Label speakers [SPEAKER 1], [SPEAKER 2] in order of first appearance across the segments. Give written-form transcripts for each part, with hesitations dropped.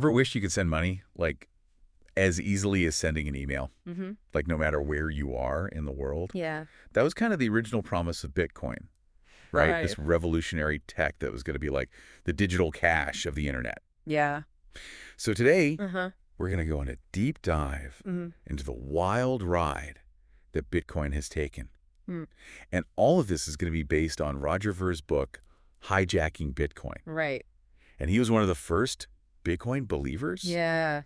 [SPEAKER 1] Ever wish you could send money, like, as easily as sending an email?
[SPEAKER 2] Mm-hmm.
[SPEAKER 1] Like, no matter where you are in the world?
[SPEAKER 2] Yeah.
[SPEAKER 1] That was kind of the original promise of Bitcoin, right?
[SPEAKER 2] Right.
[SPEAKER 1] This revolutionary tech that was going to be like the digital cash of the internet.
[SPEAKER 2] Yeah.
[SPEAKER 1] So today,
[SPEAKER 2] Uh-huh.
[SPEAKER 1] we're going to go on a deep dive into the wild ride that Bitcoin has taken.
[SPEAKER 2] Mm.
[SPEAKER 1] And all of this is going to be based on Roger Ver's book, Hijacking Bitcoin.
[SPEAKER 2] Right.
[SPEAKER 1] And he was one of the first Bitcoin believers.
[SPEAKER 2] Yeah.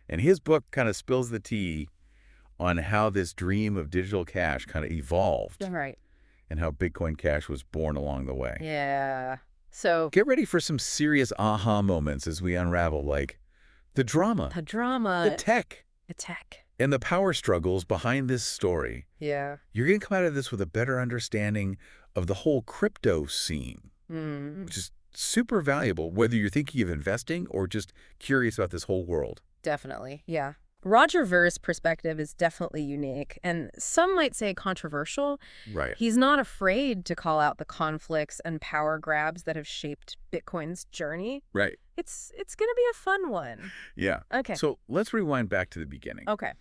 [SPEAKER 1] And his book kind of spills the tea on how this dream of digital cash kind of evolved
[SPEAKER 2] Right.
[SPEAKER 1] and how Bitcoin Cash was born along the way.
[SPEAKER 2] Yeah. So
[SPEAKER 1] Get ready for some serious aha moments as we unravel, like, the drama,
[SPEAKER 2] the drama,
[SPEAKER 1] the tech, and the power struggles behind this story.
[SPEAKER 2] Yeah.
[SPEAKER 1] You're going to come out of this with a better understanding of the whole crypto scene,
[SPEAKER 2] Mm.
[SPEAKER 1] which is super valuable, whether you're thinking of investing or just curious about this whole world.
[SPEAKER 2] Definitely. Yeah. Roger Ver's perspective is definitely unique, and some might say controversial.
[SPEAKER 1] Right.
[SPEAKER 2] He's not afraid to call out the conflicts and power grabs that have shaped Bitcoin's journey.
[SPEAKER 1] Right.
[SPEAKER 2] It's going to be a fun one.
[SPEAKER 1] Yeah.
[SPEAKER 2] Okay.
[SPEAKER 1] So let's rewind back to the beginning.
[SPEAKER 2] Okay.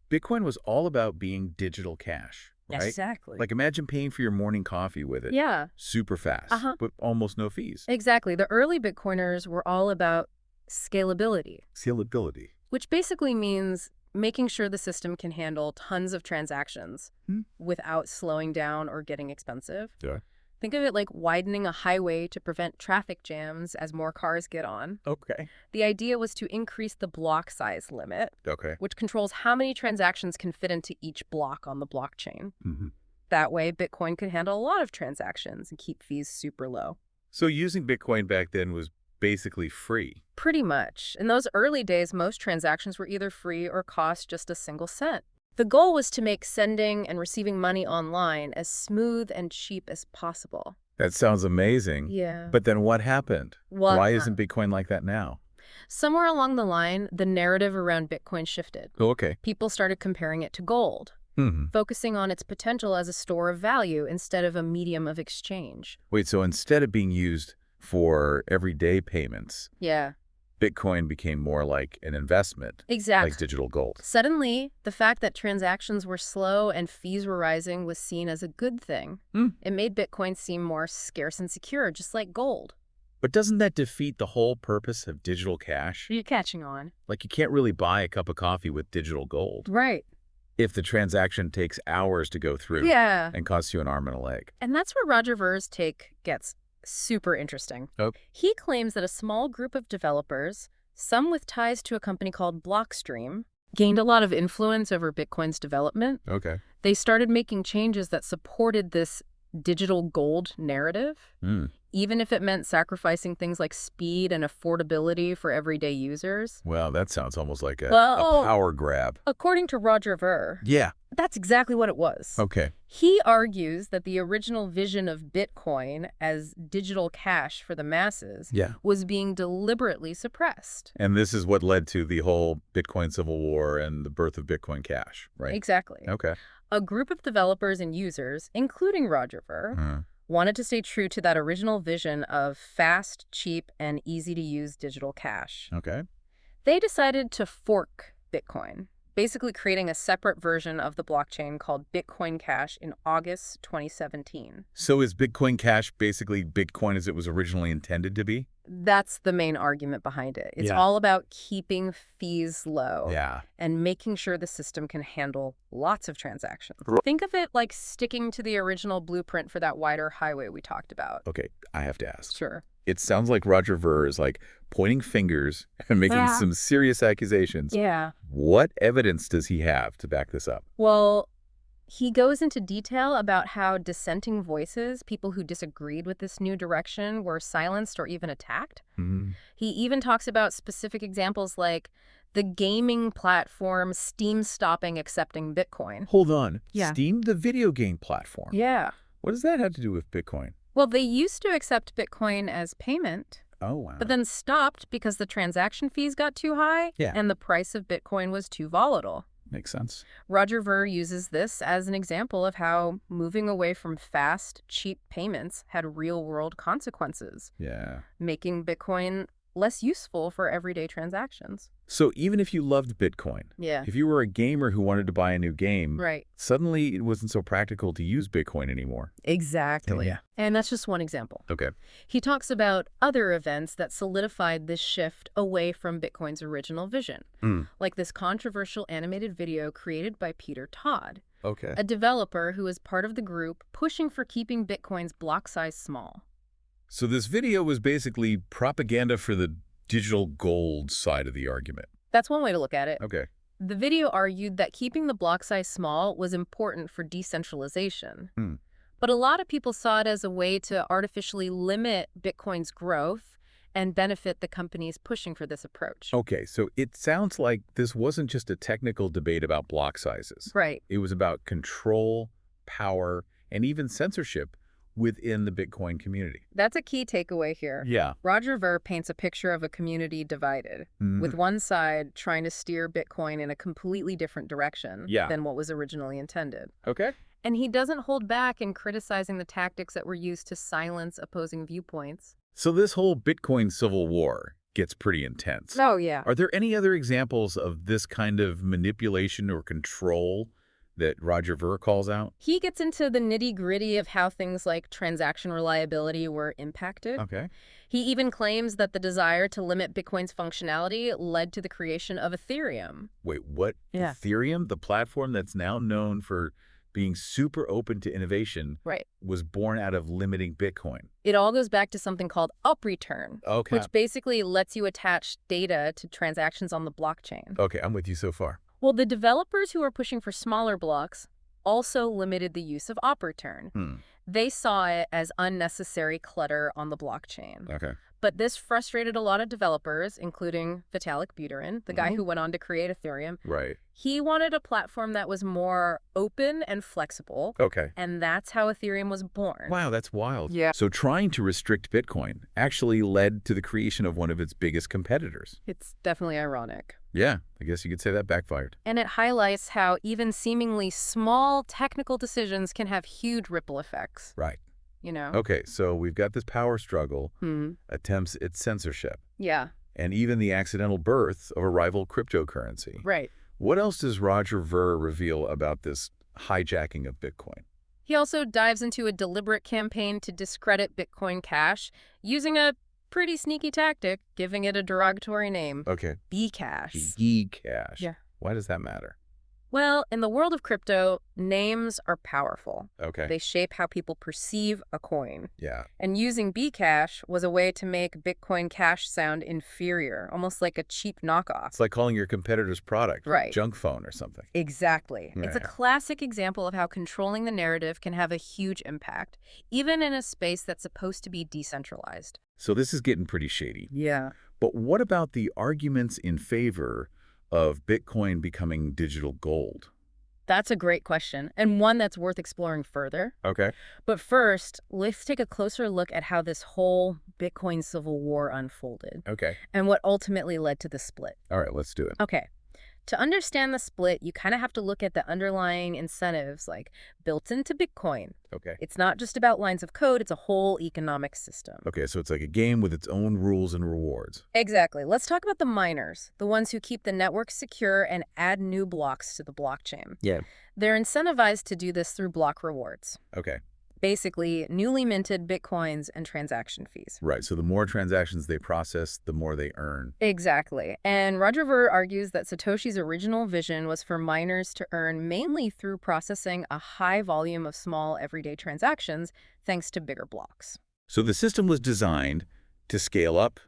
[SPEAKER 1] Bitcoin was all about being digital cash, right?
[SPEAKER 2] Exactly.
[SPEAKER 1] Like, imagine paying for your morning coffee with it.
[SPEAKER 2] Yeah.
[SPEAKER 1] Super fast, but almost no fees.
[SPEAKER 2] Exactly. The early Bitcoiners were all about scalability.
[SPEAKER 1] Scalability.
[SPEAKER 2] Which basically means making sure the system can handle tons of transactions without slowing down or getting expensive.
[SPEAKER 1] Yeah.
[SPEAKER 2] Think of it like widening a highway to prevent traffic jams as more cars get on.
[SPEAKER 1] Okay.
[SPEAKER 2] The idea was to increase the block size limit,
[SPEAKER 1] Okay.
[SPEAKER 2] which controls how many transactions can fit into each block on the blockchain.
[SPEAKER 1] Mm-hmm.
[SPEAKER 2] That way, Bitcoin could handle a lot of transactions and keep fees super low.
[SPEAKER 1] So using Bitcoin back then was basically free.
[SPEAKER 2] Pretty much. In those early days, most transactions were either free or cost just a single cent. The goal was to make sending and receiving money online as smooth and cheap as possible.
[SPEAKER 1] That sounds amazing.
[SPEAKER 2] Yeah.
[SPEAKER 1] But then what happened?
[SPEAKER 2] Well,
[SPEAKER 1] Why isn't Bitcoin like that now?
[SPEAKER 2] somewhere along the line, the narrative around Bitcoin shifted.
[SPEAKER 1] Oh, okay.
[SPEAKER 2] People started comparing it to gold, focusing on its potential as a store of value instead of a medium of exchange.
[SPEAKER 1] Wait, so instead of being used for everyday payments,
[SPEAKER 2] Yeah.
[SPEAKER 1] Bitcoin became more like an investment,
[SPEAKER 2] Exactly.
[SPEAKER 1] like digital gold.
[SPEAKER 2] Suddenly, the fact that transactions were slow and fees were rising was seen as a good thing. It made Bitcoin seem more scarce and secure, just like gold.
[SPEAKER 1] But doesn't that defeat the whole purpose of digital cash?
[SPEAKER 2] You're catching on.
[SPEAKER 1] Like, you can't really buy a cup of coffee with digital gold
[SPEAKER 2] Right.
[SPEAKER 1] if the transaction takes hours to go through
[SPEAKER 2] Yeah.
[SPEAKER 1] and costs you an arm and a leg.
[SPEAKER 2] And that's where Roger Ver's take gets super interesting.
[SPEAKER 1] Oh.
[SPEAKER 2] He claims that a small group of developers, some with ties to a company called Blockstream, gained a lot of influence over Bitcoin's development.
[SPEAKER 1] Okay.
[SPEAKER 2] They started making changes that supported this digital gold narrative, even if it meant sacrificing things like speed and affordability for everyday users.
[SPEAKER 1] Well, that sounds almost like a
[SPEAKER 2] Well,
[SPEAKER 1] power grab.
[SPEAKER 2] According to Roger Ver,
[SPEAKER 1] Yeah.
[SPEAKER 2] that's exactly what it was.
[SPEAKER 1] Okay.
[SPEAKER 2] He argues that the original vision of Bitcoin as digital cash for the masses was being deliberately suppressed.
[SPEAKER 1] And this is what led to the whole Bitcoin Civil War and the birth of Bitcoin Cash, right?
[SPEAKER 2] Exactly.
[SPEAKER 1] Okay.
[SPEAKER 2] A group of developers and users, including Roger Ver, wanted to stay true to that original vision of fast, cheap, and easy-to-use digital cash.
[SPEAKER 1] Okay.
[SPEAKER 2] They decided to fork Bitcoin, basically creating a separate version of the blockchain called Bitcoin Cash in August 2017.
[SPEAKER 1] So is Bitcoin Cash basically Bitcoin as it was originally intended to be?
[SPEAKER 2] That's the main argument behind it. It's all about keeping fees low and making sure the system can handle lots of transactions. Think of it like sticking to the original blueprint for that wider highway we talked about.
[SPEAKER 1] Okay, I have to ask.
[SPEAKER 2] Sure.
[SPEAKER 1] It sounds like Roger Ver is like pointing fingers and making some serious accusations.
[SPEAKER 2] Yeah.
[SPEAKER 1] What evidence does he have to back this up?
[SPEAKER 2] Well, he goes into detail about how dissenting voices, people who disagreed with this new direction, were silenced or even attacked. He even talks about specific examples like the gaming platform Steam stopping accepting Bitcoin.
[SPEAKER 1] Hold on.
[SPEAKER 2] Yeah.
[SPEAKER 1] Steam, the video game platform.
[SPEAKER 2] Yeah.
[SPEAKER 1] What does that have to do with Bitcoin?
[SPEAKER 2] Well, they used to accept Bitcoin as payment,
[SPEAKER 1] Oh, wow.
[SPEAKER 2] but then stopped because the transaction fees got too high and the price of Bitcoin was too volatile.
[SPEAKER 1] Makes sense.
[SPEAKER 2] Roger Ver uses this as an example of how moving away from fast, cheap payments had real-world consequences.
[SPEAKER 1] Yeah.
[SPEAKER 2] Making Bitcoin less useful for everyday transactions.
[SPEAKER 1] So even if you loved Bitcoin,
[SPEAKER 2] Yeah.
[SPEAKER 1] if you were a gamer who wanted to buy a new game,
[SPEAKER 2] Right.
[SPEAKER 1] suddenly it wasn't so practical to use Bitcoin anymore.
[SPEAKER 2] Exactly.
[SPEAKER 1] Yeah.
[SPEAKER 2] And that's just one example.
[SPEAKER 1] Okay.
[SPEAKER 2] He talks about other events that solidified this shift away from Bitcoin's original vision, like this controversial animated video created by Peter Todd,
[SPEAKER 1] Okay.
[SPEAKER 2] a developer who is part of the group pushing for keeping Bitcoin's block size small.
[SPEAKER 1] So this video was basically propaganda for the digital gold side of the argument.
[SPEAKER 2] That's one way to look at it.
[SPEAKER 1] Okay.
[SPEAKER 2] The video argued that keeping the block size small was important for decentralization. But a lot of people saw it as a way to artificially limit Bitcoin's growth and benefit the companies pushing for this approach.
[SPEAKER 1] Okay, so it sounds like this wasn't just a technical debate about block sizes.
[SPEAKER 2] Right.
[SPEAKER 1] It was about control, power, and even censorship within the Bitcoin community.
[SPEAKER 2] That's a key takeaway here.
[SPEAKER 1] Yeah.
[SPEAKER 2] Roger Ver paints a picture of a community divided, with one side trying to steer Bitcoin in a completely different direction than what was originally intended.
[SPEAKER 1] Okay.
[SPEAKER 2] And he doesn't hold back in criticizing the tactics that were used to silence opposing viewpoints.
[SPEAKER 1] So this whole Bitcoin civil war gets pretty intense.
[SPEAKER 2] Oh, yeah.
[SPEAKER 1] Are there any other examples of this kind of manipulation or control that Roger Ver calls out?
[SPEAKER 2] He gets into the nitty-gritty of how things like transaction reliability were impacted.
[SPEAKER 1] Okay.
[SPEAKER 2] He even claims that the desire to limit Bitcoin's functionality led to the creation of Ethereum.
[SPEAKER 1] Wait, what?
[SPEAKER 2] Yeah.
[SPEAKER 1] Ethereum, the platform that's now known for being super open to innovation,
[SPEAKER 2] Right.
[SPEAKER 1] was born out of limiting Bitcoin.
[SPEAKER 2] It all goes back to something called upreturn,
[SPEAKER 1] Okay.
[SPEAKER 2] which basically lets you attach data to transactions on the blockchain.
[SPEAKER 1] Okay, I'm with you so far.
[SPEAKER 2] Well, the developers who are pushing for smaller blocks also limited the use of upreturn. They saw it as unnecessary clutter on the blockchain.
[SPEAKER 1] Okay.
[SPEAKER 2] But this frustrated a lot of developers, including Vitalik Buterin, the guy who went on to create Ethereum.
[SPEAKER 1] Right.
[SPEAKER 2] He wanted a platform that was more open and flexible,
[SPEAKER 1] Okay.
[SPEAKER 2] and that's how Ethereum was born.
[SPEAKER 1] Wow, that's wild.
[SPEAKER 2] Yeah.
[SPEAKER 1] So trying to restrict Bitcoin actually led to the creation of one of its biggest competitors.
[SPEAKER 2] It's definitely ironic.
[SPEAKER 1] Yeah, I guess you could say that backfired.
[SPEAKER 2] And it highlights how even seemingly small technical decisions can have huge ripple effects,
[SPEAKER 1] Right.
[SPEAKER 2] you know?
[SPEAKER 1] Okay, so we've got this power struggle, attempts at censorship,
[SPEAKER 2] Yeah,
[SPEAKER 1] and even the accidental birth of a rival cryptocurrency.
[SPEAKER 2] right.
[SPEAKER 1] What else does Roger Ver reveal about this hijacking of Bitcoin?
[SPEAKER 2] He also dives into a deliberate campaign to discredit Bitcoin Cash using a pretty sneaky tactic, giving it a derogatory name,
[SPEAKER 1] Okay.
[SPEAKER 2] Bcash.
[SPEAKER 1] Bcash.
[SPEAKER 2] Yeah.
[SPEAKER 1] Why does that matter?
[SPEAKER 2] Well, in the world of crypto, names are powerful.
[SPEAKER 1] Okay.
[SPEAKER 2] They shape how people perceive a coin.
[SPEAKER 1] Yeah.
[SPEAKER 2] And using Bcash was a way to make Bitcoin Cash sound inferior, almost like a cheap knockoff.
[SPEAKER 1] It's like calling your competitor's product
[SPEAKER 2] Right.
[SPEAKER 1] junk phone or something.
[SPEAKER 2] Exactly. It's a
[SPEAKER 1] Yeah.
[SPEAKER 2] classic example of how controlling the narrative can have a huge impact, even in a space that's supposed to be decentralized.
[SPEAKER 1] So this is getting pretty shady.
[SPEAKER 2] Yeah.
[SPEAKER 1] But what about the arguments in favor of Bitcoin becoming digital gold?
[SPEAKER 2] That's a great question, and one that's worth exploring further.
[SPEAKER 1] Okay.
[SPEAKER 2] But first, let's take a closer look at how this whole Bitcoin civil war unfolded
[SPEAKER 1] Okay.
[SPEAKER 2] and what ultimately led to the split.
[SPEAKER 1] All right, let's do it.
[SPEAKER 2] Okay. To understand the split, you kind of have to look at the underlying incentives like built into Bitcoin.
[SPEAKER 1] Okay.
[SPEAKER 2] It's not just about lines of code, it's a whole economic system.
[SPEAKER 1] Okay, so it's like a game with its own rules and rewards.
[SPEAKER 2] Exactly. Let's talk about the miners, the ones who keep the network secure and add new blocks to the blockchain.
[SPEAKER 1] Yeah.
[SPEAKER 2] They're incentivized to do this through block rewards.
[SPEAKER 1] Okay.
[SPEAKER 2] Basically, newly minted Bitcoins and transaction fees.
[SPEAKER 1] Right, so the more transactions they process, the more they earn.
[SPEAKER 2] Exactly. And Roger Ver argues that Satoshi's original vision was for miners to earn mainly through processing a high volume of small everyday transactions thanks to bigger blocks.
[SPEAKER 1] So the system was designed to scale up,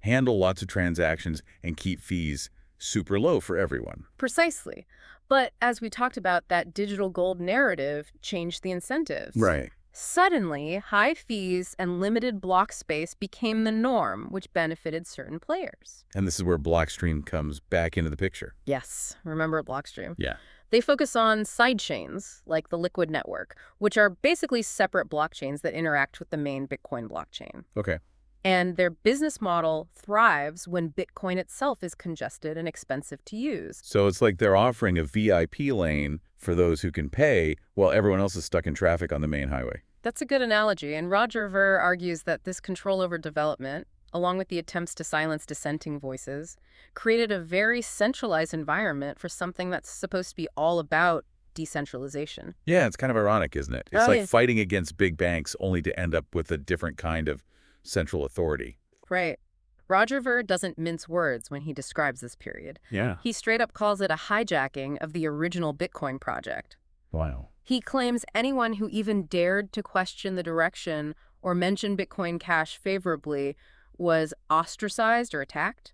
[SPEAKER 1] handle lots of transactions, and keep fees super low for everyone.
[SPEAKER 2] Precisely. But as we talked about, that digital gold narrative changed the incentives.
[SPEAKER 1] Right.
[SPEAKER 2] Suddenly, high fees and limited block space became the norm, which benefited certain players.
[SPEAKER 1] And this is where Blockstream comes back into the picture.
[SPEAKER 2] Yes, remember Blockstream?
[SPEAKER 1] Yeah.
[SPEAKER 2] They focus on sidechains, like the Liquid Network, which are basically separate blockchains that interact with the main Bitcoin blockchain.
[SPEAKER 1] Okay.
[SPEAKER 2] And their business model thrives when Bitcoin itself is congested and expensive to use.
[SPEAKER 1] So it's like they're offering a VIP lane for those who can pay while everyone else is stuck in traffic on the main highway.
[SPEAKER 2] That's a good analogy, and Roger Ver argues that this control over development, along with the attempts to silence dissenting voices, created a very centralized environment for something that's supposed to be all about decentralization.
[SPEAKER 1] Yeah, it's kind of ironic, isn't it? It's
[SPEAKER 2] Oh,
[SPEAKER 1] like
[SPEAKER 2] yeah.
[SPEAKER 1] fighting against big banks only to end up with a different kind of central authority.
[SPEAKER 2] Right. Roger Ver doesn't mince words when he describes this period.
[SPEAKER 1] Yeah.
[SPEAKER 2] He straight up calls it a hijacking of the original Bitcoin project.
[SPEAKER 1] Wow.
[SPEAKER 2] He claims anyone who even dared to question the direction or mention Bitcoin Cash favorably was ostracized or attacked.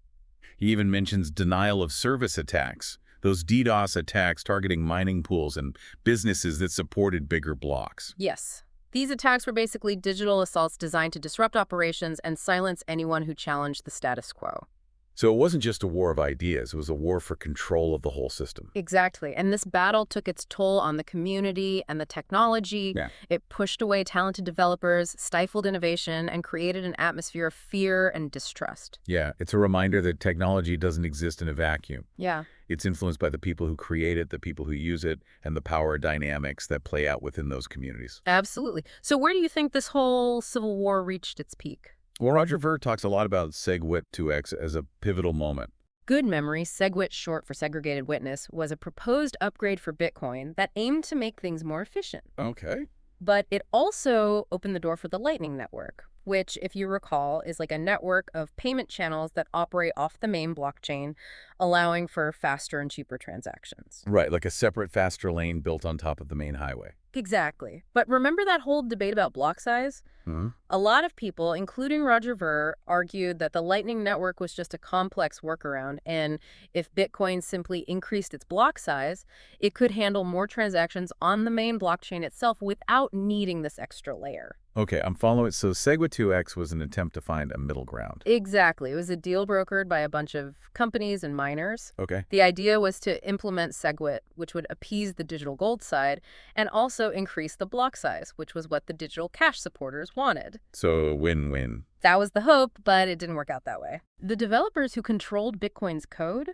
[SPEAKER 1] He even mentions denial of service attacks, those DDoS attacks targeting mining pools and businesses that supported bigger blocks.
[SPEAKER 2] Yes. These attacks were basically digital assaults designed to disrupt operations and silence anyone who challenged the status quo.
[SPEAKER 1] So it wasn't just a war of ideas, it was a war for control of the whole system.
[SPEAKER 2] Exactly. And this battle took its toll on the community and the technology.
[SPEAKER 1] Yeah.
[SPEAKER 2] It pushed away talented developers, stifled innovation, and created an atmosphere of fear and distrust.
[SPEAKER 1] Yeah, it's a reminder that technology doesn't exist in a vacuum.
[SPEAKER 2] Yeah.
[SPEAKER 1] It's influenced by the people who create it, the people who use it, and the power dynamics that play out within those communities.
[SPEAKER 2] Absolutely. So where do you think this whole civil war reached its peak?
[SPEAKER 1] Well, Roger Ver talks a lot about SegWit 2x as a pivotal moment.
[SPEAKER 2] Good memory, SegWit, short for segregated witness, was a proposed upgrade for Bitcoin that aimed to make things more efficient.
[SPEAKER 1] Okay.
[SPEAKER 2] But it also opened the door for the Lightning Network, which, if you recall, is like a network of payment channels that operate off the main blockchain, allowing for faster and cheaper transactions.
[SPEAKER 1] Right, like a separate, faster lane built on top of the main highway.
[SPEAKER 2] Exactly. But remember that whole debate about block size?
[SPEAKER 1] Hmm?
[SPEAKER 2] A lot of people, including Roger Ver, argued that the Lightning Network was just a complex workaround, and if Bitcoin simply increased its block size, it could handle more transactions on the main blockchain itself without needing this extra layer.
[SPEAKER 1] Okay, I'm following. So SegWit 2x was an attempt to find a middle ground.
[SPEAKER 2] Exactly. It was a deal brokered by a bunch of companies and miners.
[SPEAKER 1] Okay.
[SPEAKER 2] The idea was to implement SegWit, which would appease the digital gold side, and also increase the block size, which was what the digital cash supporters wanted.
[SPEAKER 1] So win-win.
[SPEAKER 2] That was the hope, but it didn't work out that way. The developers who controlled Bitcoin's code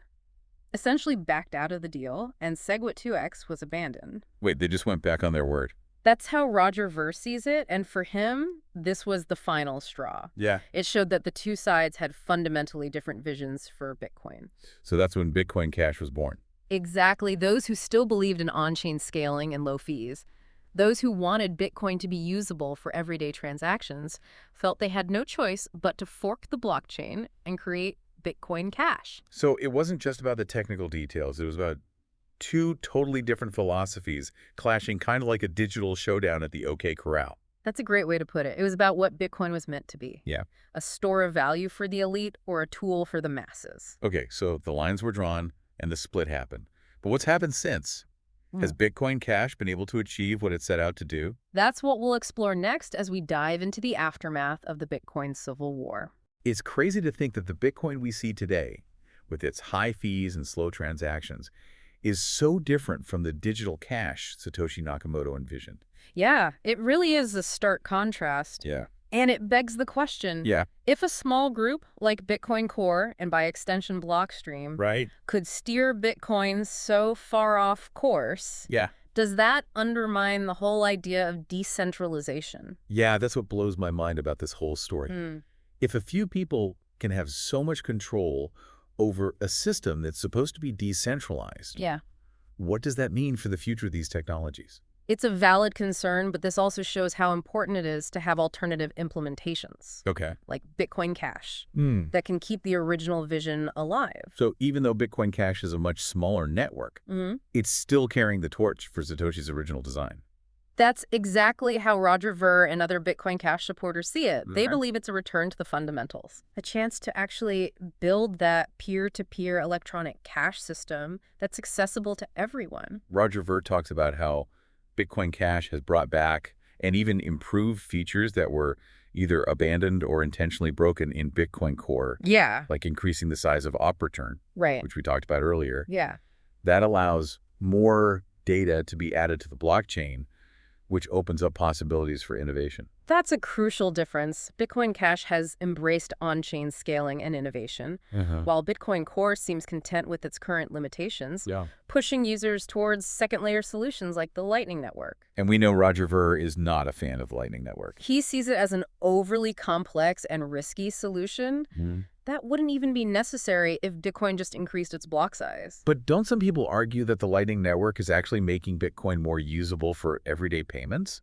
[SPEAKER 2] essentially backed out of the deal, and SegWit 2x was abandoned.
[SPEAKER 1] Wait, they just went back on their word.
[SPEAKER 2] That's how Roger Ver sees it, and for him, this was the final straw.
[SPEAKER 1] Yeah.
[SPEAKER 2] It showed that the two sides had fundamentally different visions for Bitcoin.
[SPEAKER 1] So that's when Bitcoin Cash was born.
[SPEAKER 2] Exactly. Those who still believed in on-chain scaling and low fees, those who wanted Bitcoin to be usable for everyday transactions, felt they had no choice but to fork the blockchain and create Bitcoin Cash.
[SPEAKER 1] So it wasn't just about the technical details. It was about two totally different philosophies clashing kind of like a digital showdown at the OK Corral.
[SPEAKER 2] That's a great way to put it. It was about what Bitcoin was meant to be.
[SPEAKER 1] Yeah.
[SPEAKER 2] A store of value for the elite or a tool for the masses.
[SPEAKER 1] Okay, so the lines were drawn and the split happened. But what's happened since? Has Bitcoin Cash been able to achieve what it set out to do?
[SPEAKER 2] That's what we'll explore next as we dive into the aftermath of the Bitcoin Civil War.
[SPEAKER 1] It's crazy to think that the Bitcoin we see today, with its high fees and slow transactions, is so different from the digital cash Satoshi Nakamoto envisioned.
[SPEAKER 2] Yeah, it really is a stark contrast.
[SPEAKER 1] Yeah.
[SPEAKER 2] And it begs the question,
[SPEAKER 1] Yeah.
[SPEAKER 2] if a small group like Bitcoin Core and by extension Blockstream
[SPEAKER 1] Right.
[SPEAKER 2] could steer Bitcoin so far off course,
[SPEAKER 1] Yeah.
[SPEAKER 2] does that undermine the whole idea of decentralization?
[SPEAKER 1] Yeah, that's what blows my mind about this whole story. If a few people can have so much control over a system that's supposed to be decentralized,
[SPEAKER 2] Yeah.
[SPEAKER 1] what does that mean for the future of these technologies?
[SPEAKER 2] It's a valid concern, but this also shows how important it is to have alternative implementations,
[SPEAKER 1] Okay.
[SPEAKER 2] like Bitcoin Cash, that can keep the original vision alive.
[SPEAKER 1] So even though Bitcoin Cash is a much smaller network, it's still carrying the torch for Satoshi's original design.
[SPEAKER 2] That's exactly how Roger Ver and other Bitcoin Cash supporters see it. They
[SPEAKER 1] Okay.
[SPEAKER 2] believe it's a return to the fundamentals, a chance to actually build that peer-to-peer electronic cash system that's accessible to everyone.
[SPEAKER 1] Roger Ver talks about how Bitcoin Cash has brought back and even improved features that were either abandoned or intentionally broken in Bitcoin Core,
[SPEAKER 2] Yeah.
[SPEAKER 1] like increasing the size of op return,
[SPEAKER 2] Right.
[SPEAKER 1] which we talked about earlier.
[SPEAKER 2] Yeah.
[SPEAKER 1] That allows more data to be added to the blockchain which opens up possibilities for innovation.
[SPEAKER 2] That's a crucial difference. Bitcoin Cash has embraced on-chain scaling and innovation, while Bitcoin Core seems content with its current limitations,
[SPEAKER 1] Yeah.
[SPEAKER 2] pushing users towards second-layer solutions like the Lightning Network.
[SPEAKER 1] And we know Roger Ver is not a fan of the Lightning Network.
[SPEAKER 2] He sees it as an overly complex and risky solution that wouldn't even be necessary if Bitcoin just increased its block size.
[SPEAKER 1] But don't some people argue that the Lightning Network is actually making Bitcoin more usable for everyday payments?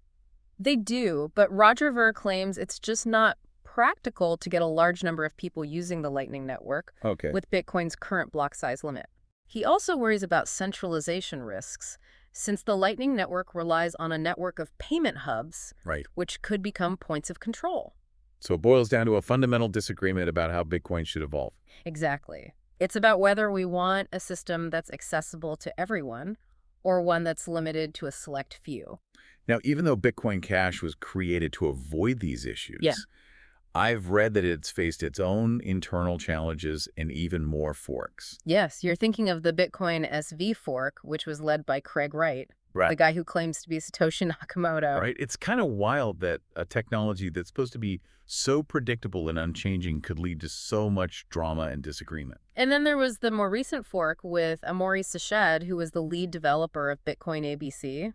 [SPEAKER 2] They do, but Roger Ver claims it's just not practical to get a large number of people using the Lightning Network
[SPEAKER 1] Okay.
[SPEAKER 2] with Bitcoin's current block size limit. He also worries about centralization risks, since the Lightning Network relies on a network of payment hubs,
[SPEAKER 1] Right.
[SPEAKER 2] which could become points of control.
[SPEAKER 1] So it boils down to a fundamental disagreement about how Bitcoin should evolve.
[SPEAKER 2] Exactly. It's about whether we want a system that's accessible to everyone or one that's limited to a select few.
[SPEAKER 1] Now, even though Bitcoin Cash was created to avoid these issues,
[SPEAKER 2] Yeah.
[SPEAKER 1] I've read that it's faced its own internal challenges and even more forks.
[SPEAKER 2] Yes, you're thinking of the Bitcoin SV fork, which was led by Craig Wright, the guy who claims to be Satoshi Nakamoto.
[SPEAKER 1] Right? It's kind of wild that a technology that's supposed to be so predictable and unchanging could lead to so much drama and disagreement.
[SPEAKER 2] And then there was the more recent fork with Amaury Sached, who was the lead developer of Bitcoin ABC.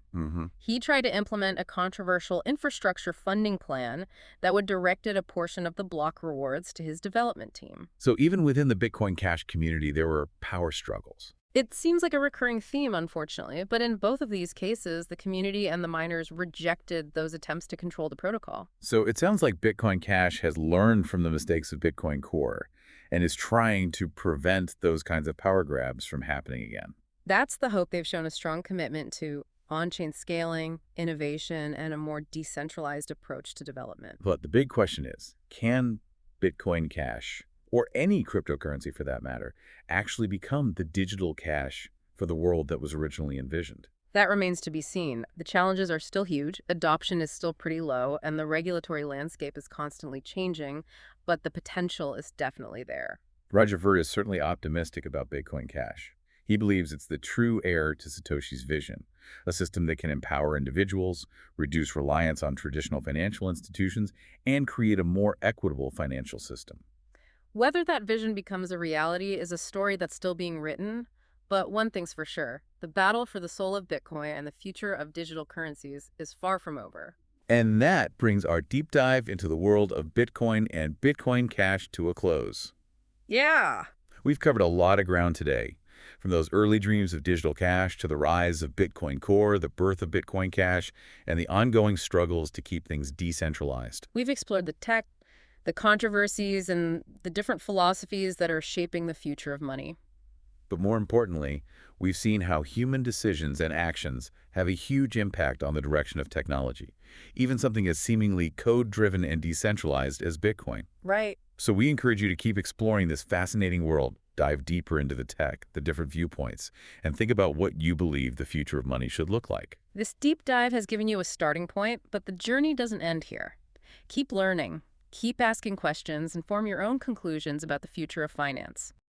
[SPEAKER 2] He tried to implement a controversial infrastructure funding plan that would directed a portion of the block rewards to his development team.
[SPEAKER 1] So even within the Bitcoin Cash community, there were power struggles.
[SPEAKER 2] It seems like a recurring theme, unfortunately, but in both of these cases, the community and the miners rejected those attempts to control the protocol.
[SPEAKER 1] So it sounds like Bitcoin Cash has learned from the mistakes of Bitcoin Core and is trying to prevent those kinds of power grabs from happening again.
[SPEAKER 2] That's the hope. They've shown a strong commitment to on-chain scaling, innovation, and a more decentralized approach to development.
[SPEAKER 1] But the big question is, can Bitcoin Cash, or any cryptocurrency for that matter, actually become the digital cash for the world that was originally envisioned?
[SPEAKER 2] That remains to be seen. The challenges are still huge, adoption is still pretty low, and the regulatory landscape is constantly changing, but the potential is definitely there.
[SPEAKER 1] Roger Ver is certainly optimistic about Bitcoin Cash. He believes it's the true heir to Satoshi's vision, a system that can empower individuals, reduce reliance on traditional financial institutions, and create a more equitable financial system.
[SPEAKER 2] Whether that vision becomes a reality is a story that's still being written, but one thing's for sure, the battle for the soul of Bitcoin and the future of digital currencies is far from over.
[SPEAKER 1] And that brings our deep dive into the world of Bitcoin and Bitcoin Cash to a close.
[SPEAKER 2] Yeah!
[SPEAKER 1] We've covered a lot of ground today, from those early dreams of digital cash to the rise of Bitcoin Core, the birth of Bitcoin Cash, and the ongoing struggles to keep things decentralized.
[SPEAKER 2] We've explored the tech, the controversies, and the different philosophies that are shaping the future of money.
[SPEAKER 1] But more importantly, we've seen how human decisions and actions have a huge impact on the direction of technology, even something as seemingly code-driven and decentralized as Bitcoin.
[SPEAKER 2] Right.
[SPEAKER 1] So we encourage you to keep exploring this fascinating world, dive deeper into the tech, the different viewpoints, and think about what you believe the future of money should look like.
[SPEAKER 2] This deep dive has given you a starting point, but the journey doesn't end here. Keep learning, keep asking questions, and form your own conclusions about the future of finance.